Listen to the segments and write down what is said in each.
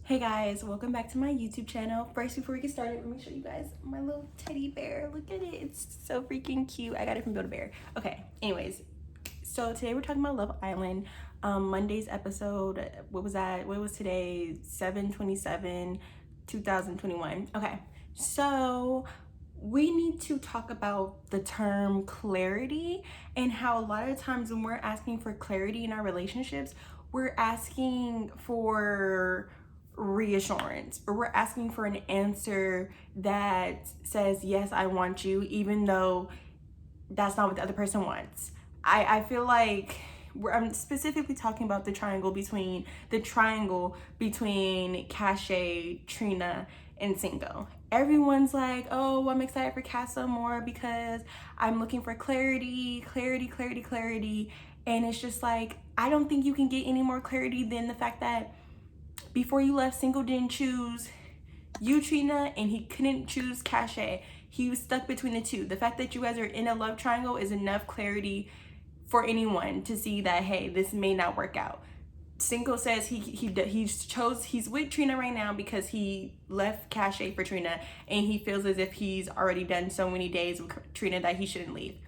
Hey guys, welcome back to my YouTube channel. First, before we get started, let me show you guys my little teddy bear. Look at it, it's so freaking cute. I got it from Build-A-Bear. Okay, anyways, so today we're talking about Love Island. Monday's episode, what was that? What was today? 7/27/2021. Okay, so we need to talk about the term clarity and how a lot of times when we're asking for clarity in our relationships, we're asking for reassurance, or we're asking for an answer that says, yes, I want you, even though that's not what the other person wants. I feel like I'm specifically talking about the triangle between Cache, Trina, and Cinco. Everyone's like, oh, I'm excited for Casa more because I'm looking for clarity. And it's just like, I don't think you can get any more clarity than the fact that before you left, Cinco didn't choose you, Trina, and he couldn't choose Cache. He was stuck between the two. The fact that you guys are in a love triangle is enough clarity for anyone to see that, hey, this may not work out. Cinco says he's with Trina right now because he left Cache for Trina, and he feels as if he's already done so many days with Trina that he shouldn't leave.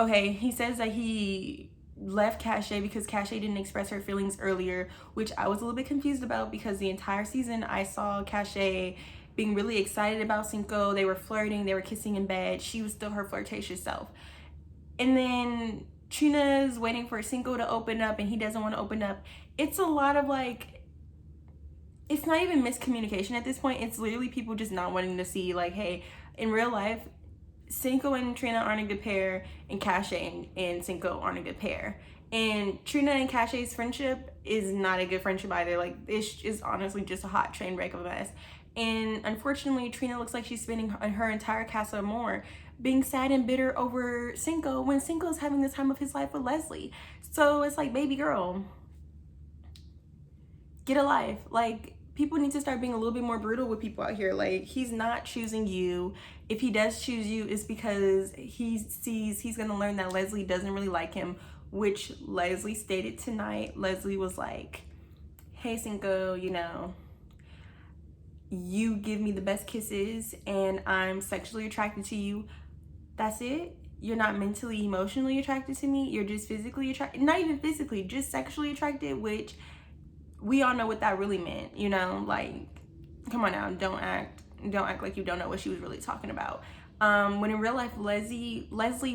Okay, he says that he left Cache because Cache didn't express her feelings earlier, which I was a little bit confused about because the entire season I saw Cache being really excited about Cinco. They were flirting, they were kissing in bed. She was still her flirtatious self. And then Trina's waiting for Cinco to open up and he doesn't want to open up. It's a lot of like, it's not even miscommunication at this point. It's literally people just not wanting to see like, hey, in real life, Cinco and Trina aren't a good pair, and Cache and Cinco aren't a good pair. And Trina and Cache's friendship is not a good friendship either. Like, this is honestly just a hot train wreck of a mess. And unfortunately, Trina looks like she's spending her entire Casa Amor being sad and bitter over Cinco when Cinco's having the time of his life with Leslie. So it's like, baby girl, get a life. Like, people need to start being a little bit more brutal with people out here. Like, he's not choosing you. If he does choose you, it's because he sees he's gonna learn that Leslie doesn't really like him, which Leslie stated tonight. Leslie was like, hey Cinco, you give me the best kisses and I'm sexually attracted to you. That's it. You're not mentally, emotionally attracted to me. You're just physically attracted. Not even physically, just sexually attracted, which we all know what that really meant, like, come on now, don't act like you don't know what she was really talking about. When in real life, Leslie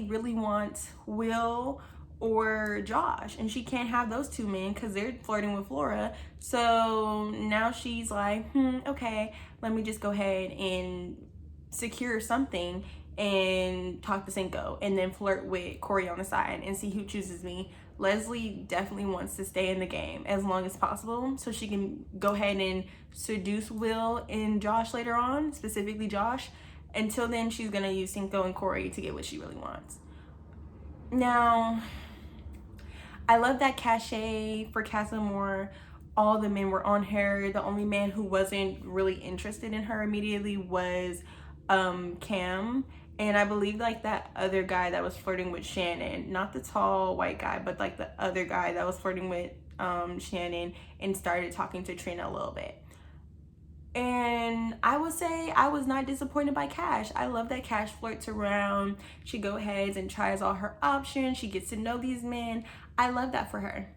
really wants Will or Josh, and she can't have those two men because they're flirting with Flora. So now she's like, okay, let me just go ahead and secure something and talk to Cinco and then flirt with Corey on the side and see who chooses me. Leslie definitely wants to stay in the game as long as possible so she can go ahead and seduce Will and Josh later on, specifically Josh. Until then, she's gonna use Cinco and Corey to get what she really wants. Now, I love that Cache for Casa Amor, all the men were on her. The only man who wasn't really interested in her immediately was Cam. And I believe like that other guy that was flirting with Shannon, not the tall white guy, but like the other guy that was flirting with Shannon and started talking to Trina a little bit. And I would say I was not disappointed by Cash. I love that Cash flirts around. She go ahead and tries all her options. She gets to know these men. I love that for her.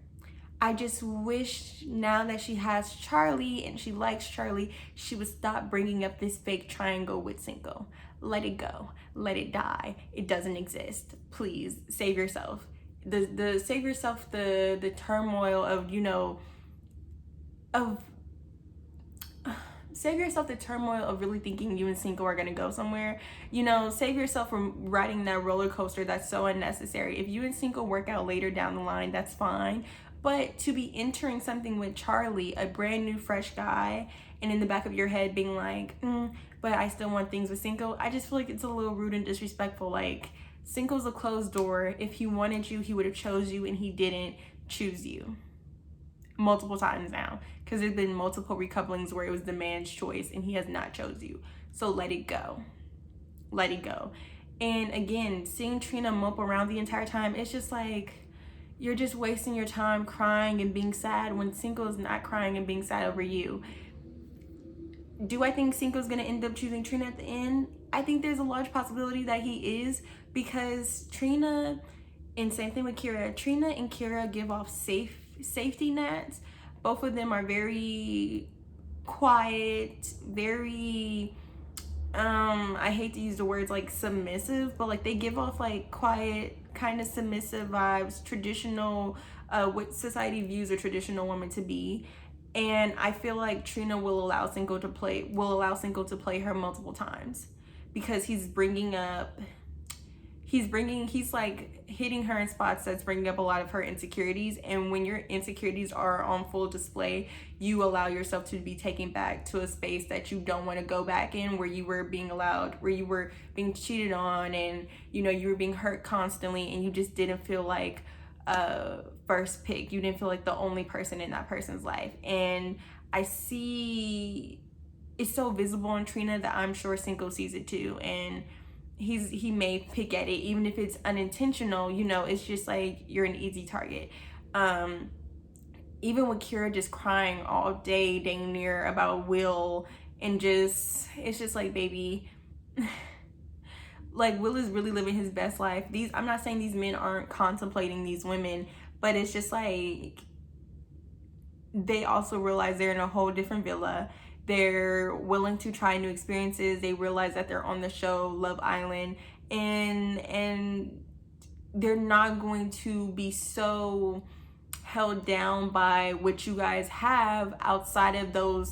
I just wish now that she has Charlie and she likes Charlie, she would stop bringing up this fake triangle with Cinco. Let it go. Let it die. It doesn't exist. Please save yourself. Save yourself the turmoil of, save yourself the turmoil of really thinking you and Cinco are gonna go somewhere. Save yourself from riding that roller coaster that's so unnecessary. If you and Cinco work out later down the line, that's fine. But to be entering something with Charlie, a brand new, fresh guy, and in the back of your head being like, but I still want things with Cinco, I just feel like it's a little rude and disrespectful. Like, Cinco's a closed door. If he wanted you, he would have chose you, and he didn't choose you. Multiple times now, because there's been multiple recouplings where it was the man's choice and he has not chose you. So let it go. Let it go. And again, seeing Trina mope around the entire time, it's just like, you're just wasting your time crying and being sad when Cinco is not crying and being sad over you. Do I think Cinco's gonna end up choosing Trina at the end? I think there's a large possibility that he is, because Trina, and same thing with Kira, Trina and Kira give off safety nets. Both of them are very quiet, very I hate to use the words like submissive, but like they give off like quiet, kind of submissive vibes, traditional, what society views a traditional woman to be. And I feel like Trina will allow Cinco to play her multiple times, because he's like hitting her in spots that's bringing up a lot of her insecurities. And when your insecurities are on full display, you allow yourself to be taken back to a space that you don't want to go back in, where you were being cheated on, and you were being hurt constantly, and you just didn't feel like first pick. You didn't feel like the only person in that person's life. And I see it's so visible on Trina that I'm sure Cinco sees it too, and he may pick at it, even if it's unintentional. It's just like you're an easy target. Even with Kira just crying all day dang near about Will, and it's just like, baby, like, Will is really living his best life. I'm not saying these men aren't contemplating these women, but it's just like they also realize they're in a whole different villa. They're willing to try new experiences. They realize that they're on the show Love Island, and they're not going to be so held down by what you guys have outside of the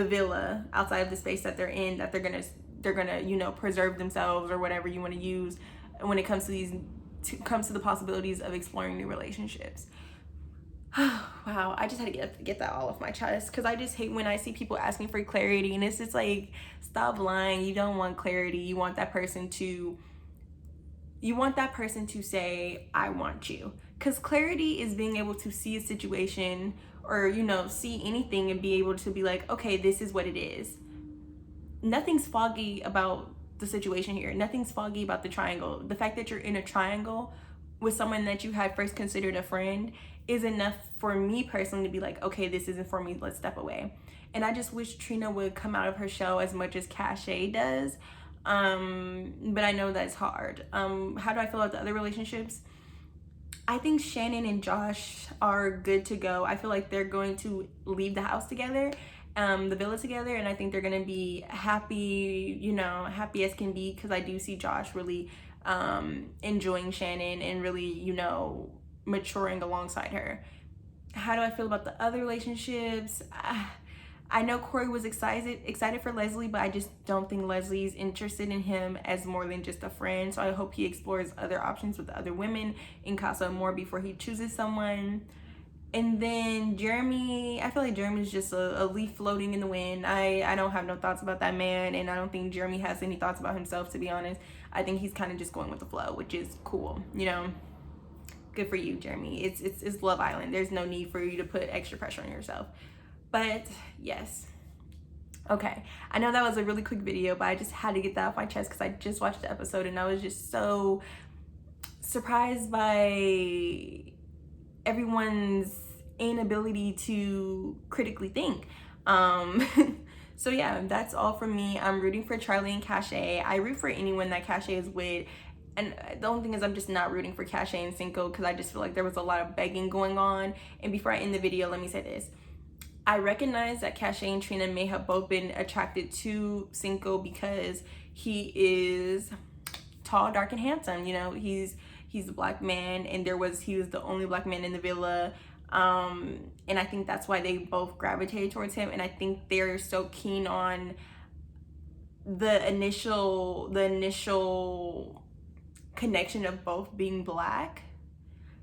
villa, outside of the space that they're in, that they're gonna preserve themselves, or whatever you want to use when it comes to the possibilities of exploring new relationships. Wow, I just had to get that all off my chest, because I just hate when I see people asking for clarity, and it's just like, stop lying. You don't want clarity. You want that person to say, I want you. Because clarity is being able to see a situation, or see anything, and be able to be like, okay, this is what it is. Nothing's foggy about the situation here. Nothing's foggy about the triangle. The fact that you're in a triangle with someone that you had first considered a friend is enough for me personally to be like, okay, this isn't for me, let's step away. And I just wish Trina would come out of her shell as much as Cache does. But I know that's hard. How do I feel about the other relationships? I think Shannon and Josh are good to go. I feel like they're going to leave the house together, the villa together, and I think they're gonna be happy, happy as can be, because I do see Josh really enjoying Shannon and really, maturing alongside her. How do I feel about the other relationships? I know Corey was excited for Leslie, but I just don't think Leslie's interested in him as more than just a friend. So I hope he explores other options with other women in Casa Amor before he chooses someone. And then Jeremy, I feel like Jeremy's just a leaf floating in the wind. I don't have no thoughts about that man, and I don't think Jeremy has any thoughts about himself, to be honest. I think he's kind of just going with the flow, which is cool, Good for you, Jeremy. It's Love Island. There's no need for you to put extra pressure on yourself. But yes. Okay. I know that was a really quick video, but I just had to get that off my chest because I just watched the episode and I was just so surprised by everyone's inability to critically think. So yeah, that's all from me. I'm rooting for Charlie and Cache. I root for anyone that Cache is with. And the only thing is, I'm just not rooting for Cache and Cinco, because I just feel like there was a lot of begging going on. And before I end the video, let me say this. I recognize that Cache and Trina may have both been attracted to Cinco because he is tall, dark, and handsome. He's a black man, and he was the only black man in the villa. And I think that's why they both gravitated towards him. And I think they're so keen on the initial connection of both being black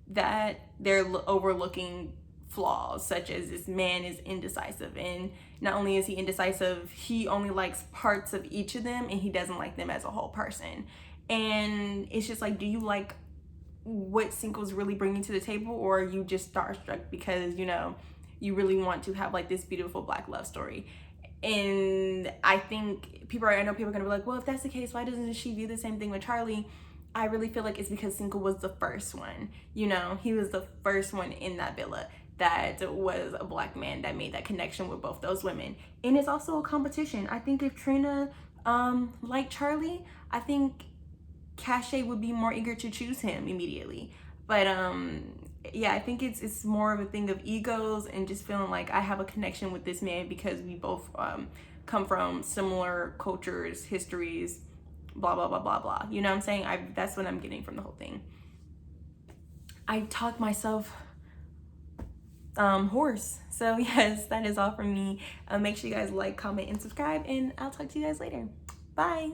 that they're overlooking flaws, such as this man is indecisive, and not only is he indecisive, he only likes parts of each of them, and he doesn't like them as a whole person. And it's just like, do you like what Cinco's really bringing to the table, or are you just starstruck because you really want to have like this beautiful black love story? And I know people are gonna be like, well, if that's the case, why doesn't she view the same thing with Charlie? I really feel like it's because Cinco was the first one. You know, he was the first one in that villa that was a black man that made that connection with both those women. And it's also a competition. I think if Trina liked Charlie, I think Cache would be more eager to choose him immediately. But yeah, I think it's more of a thing of egos and just feeling like I have a connection with this man because we both come from similar cultures, histories, blah blah blah blah blah. You know what I'm saying? That's what I'm getting from the whole thing. I talk myself hoarse. So yes, that is all from me. Make sure you guys like, comment, and subscribe, and I'll talk to you guys later. Bye.